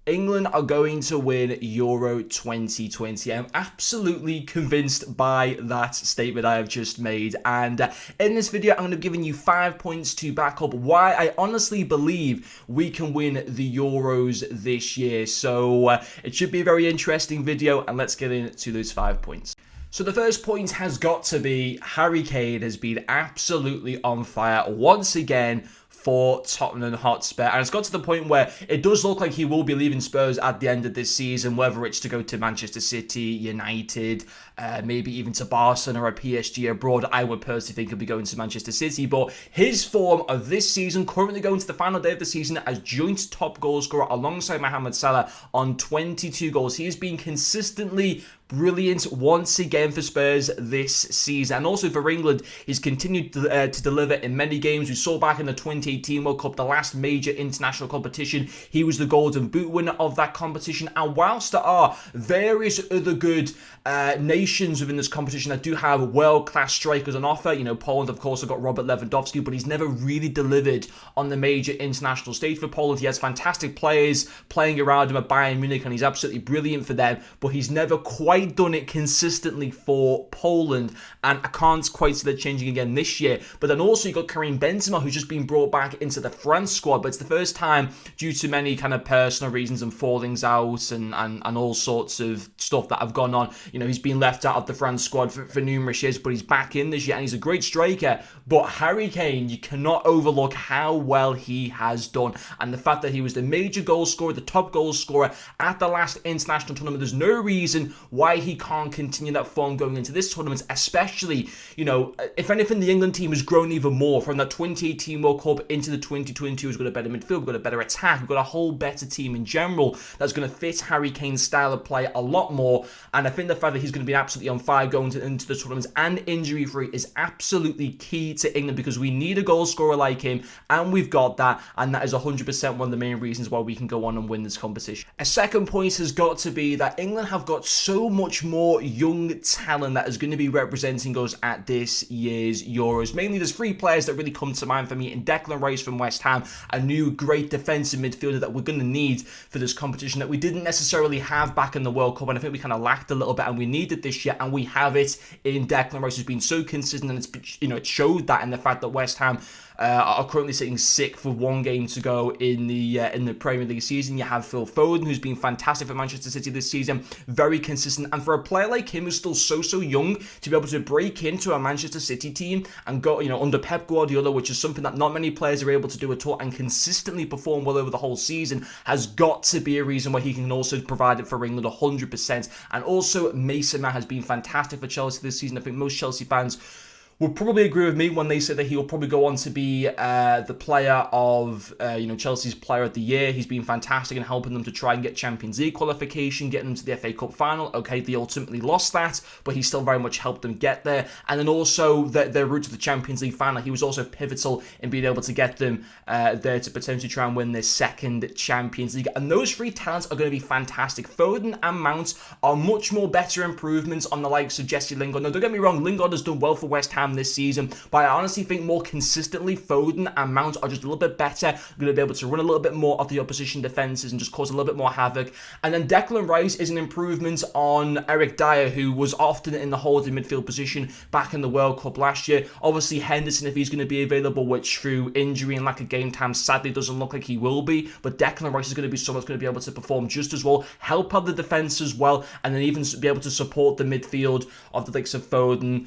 England are going to win Euro 2020. I'm absolutely convinced by that statement I have just made. And in this video, I'm going to be giving you 5 points to back up why I honestly believe we can win the Euros this year. So it should be a very interesting video, and let's get into those 5 points. So the first point has got to be Harry Kane has been absolutely on fire once again for Tottenham Hotspur, and it's got to the point where it does look like he will be leaving Spurs at the end of this season, whether it's to go to Manchester City, United, maybe even to Barcelona or a PSG abroad. I would personally think he'll be going to Manchester City, but his form of this season, currently going to the final day of the season as joint top goal scorer alongside Mohamed Salah on 22 goals. He has been consistently brilliant once again for Spurs this season, and also for England. He's continued to deliver in many games. We saw back in the 2018 World Cup, the last major international competition, he was the Golden Boot winner of that competition. And whilst there are various other good nations within this competition that do have world-class strikers on offer, you know, Poland of course have got Robert Lewandowski, but he's never really delivered on the major international stage for Poland. He has fantastic players playing around him at Bayern Munich, and he's absolutely brilliant for them, but he's never quite done it consistently for Poland, and I can't quite see that changing again this year. But then also you got Karim Benzema, who's just been brought back into the France squad, but it's the first time due to many kind of personal reasons and fallings out and all sorts of stuff that have gone on. You know, he's been left out of the France squad for numerous years, but he's back in this year and he's a great striker. But Harry Kane, you cannot overlook how well he has done, and the fact that he was the major goal scorer, the top goal scorer at the last international tournament. There's no reason why he can't continue that form going into this tournament, especially, you know, if anything, the England team has grown even more from that 2018 World Cup into the 2022. We've got a better midfield, we've got a better attack, we've got a whole better team in general that's going to fit Harry Kane's style of play a lot more. And I think the fact that he's going to be absolutely on fire going into the tournament and injury-free is absolutely key to England, because we need a goal scorer like him, and we've got that, and that is 100% one of the main reasons why we can go on and win this competition. A second point has got to be that England have got so much more young talent that is going to be representing us at this year's Euros. Mainly there's 3 players that really come to mind for me in Declan Rice from West Ham, a new great defensive midfielder that we're going to need for this competition that we didn't necessarily have back in the World Cup, and I think we kind of lacked a little bit, and we needed this year, and we have it in Declan Rice, who's been so consistent, and it's, you know, it showed that in the fact that West Ham are currently sitting 6th with 1 game to go in the Premier League season. You have Phil Foden, who's been fantastic for Manchester City this season, very consistent, and for a player like him who's still so young to be able to break into a Manchester City team and go, you know, under Pep Guardiola, which is something that not many players are able to do at all, and consistently perform well over the whole season, has got to be a reason why he can also provide it for England 100%. And also Mason Mount has been fantastic for Chelsea this season. I think most Chelsea fans will probably agree with me when they say that he will probably go on to be the player of, Chelsea's player of the year. He's been fantastic in helping them to try and get Champions League qualification, getting them to the FA Cup final. Okay, they ultimately lost that, but he still very much helped them get there. And then also their route to the Champions League final, he was also pivotal in being able to get them there to potentially try and win their second Champions League. And those 3 talents are going to be fantastic. Foden and Mount are much more better improvements on the likes of Jesse Lingard. Now, don't get me wrong, Lingard has done well for West Ham this season, but I honestly think more consistently Foden and Mount are just a little bit better, going to be able to run a little bit more of the opposition defenses and just cause a little bit more havoc. And then Declan Rice is an improvement on Eric Dyer, who was often in the holding midfield position back in the World Cup last year. Obviously Henderson, if he's going to be available, which through injury and lack of game time sadly doesn't look like he will be, but Declan Rice is going to be someone that's going to be able to perform just as well, help out the defense as well, and then even be able to support the midfield of the likes of Foden,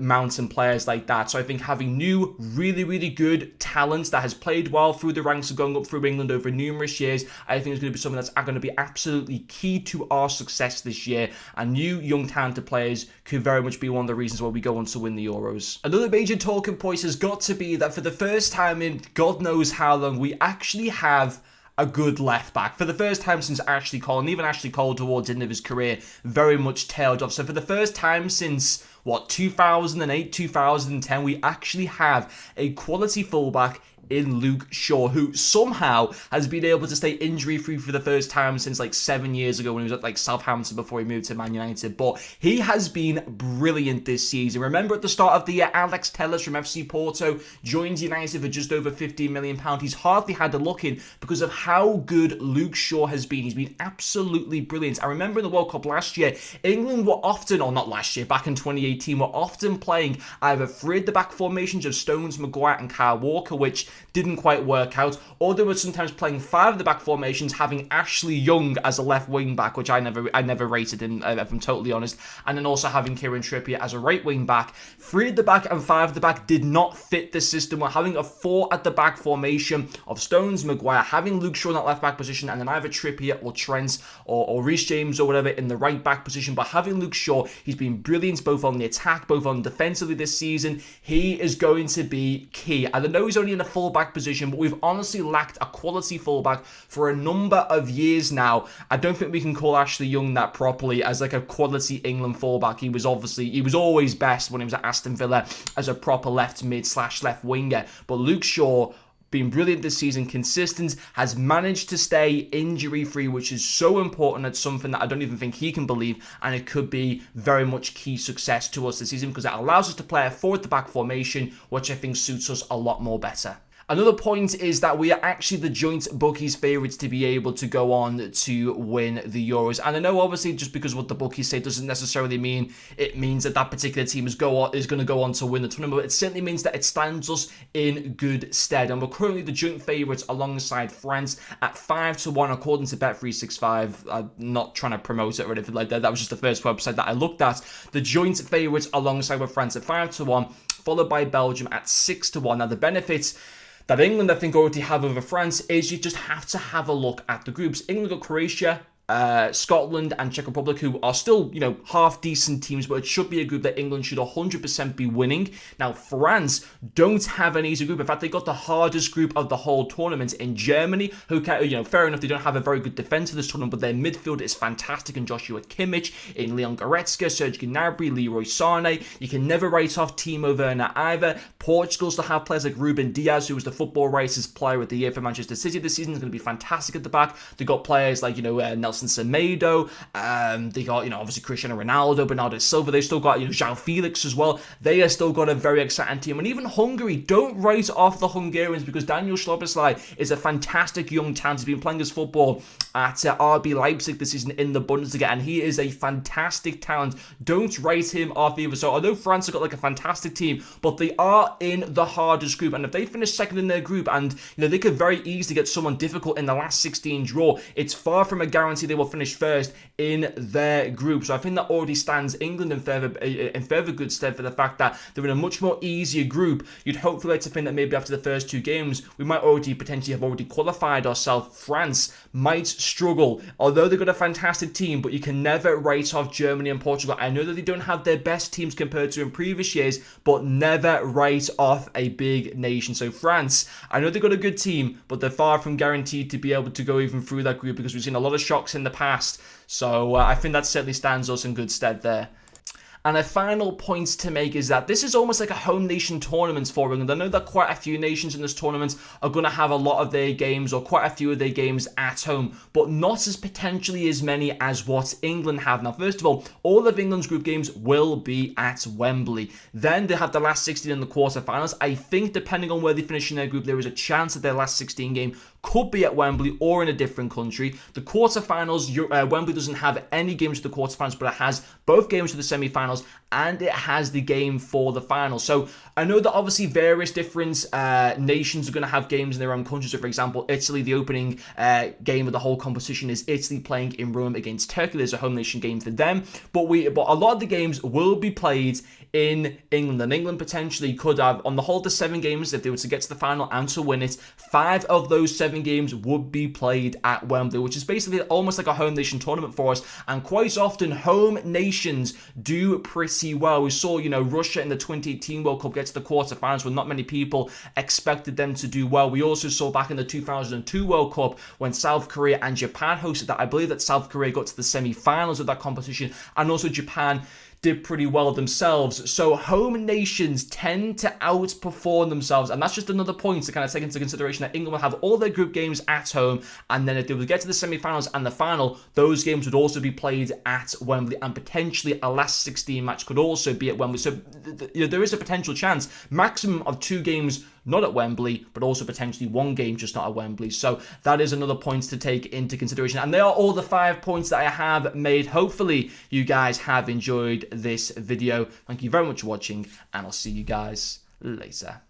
Mount, and players like that. So I think having new, really good talent that has played well through the ranks of going up through England over numerous years, I think is going to be something that's going to be absolutely key to our success this year. And new, young, talented players could very much be one of the reasons why we go on to win the Euros. Another major talking point has got to be that for the first time in God knows how long, we actually have a good left back. For the first time since Ashley Cole, and even Ashley Cole towards the end of his career very much tailed off. So for the first time since 2008, 2010, we actually have a quality fullback in Luke Shaw, who somehow has been able to stay injury-free for the first time since like 7 years ago when he was at like Southampton before he moved to Man United. But he has been brilliant this season. Remember at the start of the year, Alex Telles from FC Porto joined United for just over £15 million. He's hardly had a look in because of how good Luke Shaw has been. He's been absolutely brilliant. I remember in the World Cup last year, England were often, or not last year, back in 2018, were often playing either three at the back formations of Stones, Maguire and Kyle Walker, which didn't quite work out, or they were sometimes playing five at the back formations, having Ashley Young as a left wing back, which I never rated him, if I'm totally honest, and then also having Kieran Trippier as a right wing back. Three at the back and five at the back did not fit the system. We're having a four at the back formation of Stones, Maguire, having Luke Shaw in that left back position, and then either Trippier or Trent or Reece James or whatever in the right back position. But having Luke Shaw, he's been brilliant both on the attack, both on defensively this season. He is going to be key. I know he's only in a full-back position, but we've honestly lacked a quality full-back for a number of years now. I don't think we can call Ashley Young that properly as like a quality England full-back. He was always best when he was at Aston Villa as a proper left mid / left winger. But Luke Shaw, been brilliant this season, consistent, has managed to stay injury-free, which is so important. It's something that I don't even think he can believe, and it could be very much key success to us this season because it allows us to play a forward-to-back formation, which I think suits us a lot more better. Another point is that we are actually the joint bookies favourites to be able to go on to win the Euros. And I know obviously just because what the bookies say doesn't necessarily mean it means that that particular team is going to go on to win the tournament, but it certainly means that it stands us in good stead. And we're currently the joint favourites alongside France at 5-1 according to Bet365. I'm not trying to promote it or anything like that. That was just the first website that I looked at. The joint favourites alongside with France at 5-1, followed by Belgium at 6-1. Now the benefits that England, I think, already have over France is you just have to have a look at the groups. England got Croatia, Scotland and Czech Republic, who are still, half decent teams, but it should be a group that England should 100% be winning. Now, France don't have an easy group. In fact, they got the hardest group of the whole tournament in Germany, who, fair enough, they don't have a very good defense for this tournament, but their midfield is fantastic in Joshua Kimmich, in Leon Goretzka, Serge Gnabry, Leroy Sané. You can never write off Timo Werner either. Portugal still have players like Ruben Diaz, who was the Football Writers Player of the Year for Manchester City this season. Is going to be fantastic at the back. They got players like, Nelson Semedo, they got, obviously Cristiano Ronaldo, Bernardo Silva, they've still got, João Felix as well. They have still got a very exciting team. And even Hungary, don't write off the Hungarians because Daniel Szoboszlai is a fantastic young talent. He's been playing his football at RB Leipzig this season in the Bundesliga, and he is a fantastic talent. Don't write him off either. So although France have got like a fantastic team, but they are in the hardest group, and if they finish second in their group and, they could very easily get someone difficult in the last 16 draw, it's far from a guarantee they will finish first in their group. So I think that already stands England in further good stead for the fact that they're in a much more easier group. You'd hopefully like to think that maybe after the first two games, we might potentially have already qualified ourselves. France might struggle, although they've got a fantastic team, but you can never write off Germany and Portugal. I know that they don't have their best teams compared to in previous years, but never write off a big nation. So France, I know they've got a good team, but they're far from guaranteed to be able to go even through that group because we've seen a lot of shocks in the past. So I think that certainly stands us in good stead there. And a final point to make is that this is almost like a home nation tournament for England. I know that quite a few nations in this tournament are going to have a lot of their games or quite a few of their games at home, but not as potentially as many as what England have. Now, first of all of England's group games will be at Wembley. Then they have the last 16 in the quarterfinals. I think depending on where they finish in their group, there is a chance that their last 16 game could be at Wembley or in a different country. The quarterfinals, Wembley doesn't have any games for the quarterfinals, but it has both games for the semi-finals and it has the game for the final. So I know that obviously various different nations are going to have games in their own countries. So for example, Italy, the opening game of the whole competition is Italy playing in Rome against Turkey. There's a home nation game for them, but a lot of the games will be played in England, and England potentially could have, on the whole, the 7 games, if they were to get to the final and to win it, 5 of those 7 games would be played at Wembley, which is basically almost like a home nation tournament for us. And quite often, home nations do pretty well. We saw, Russia in the 2018 World Cup get to the quarterfinals when not many people expected them to do well. We also saw back in the 2002 World Cup when South Korea and Japan hosted that. I believe that South Korea got to the semi-finals of that competition, and also Japan did pretty well themselves. So home nations tend to outperform themselves, and that's just another point to kind of take into consideration, that England will have all their group games at home, and then if they would get to the semi-finals and the final, those games would also be played at Wembley, and potentially a last 16 match could also be at Wembley. So there is a potential chance, maximum of 2 games not at Wembley, but also potentially 1 game just not at Wembley. So that is another point to take into consideration. And they are all the 5 points that I have made. Hopefully you guys have enjoyed this video. Thank you very much for watching, and I'll see you guys later.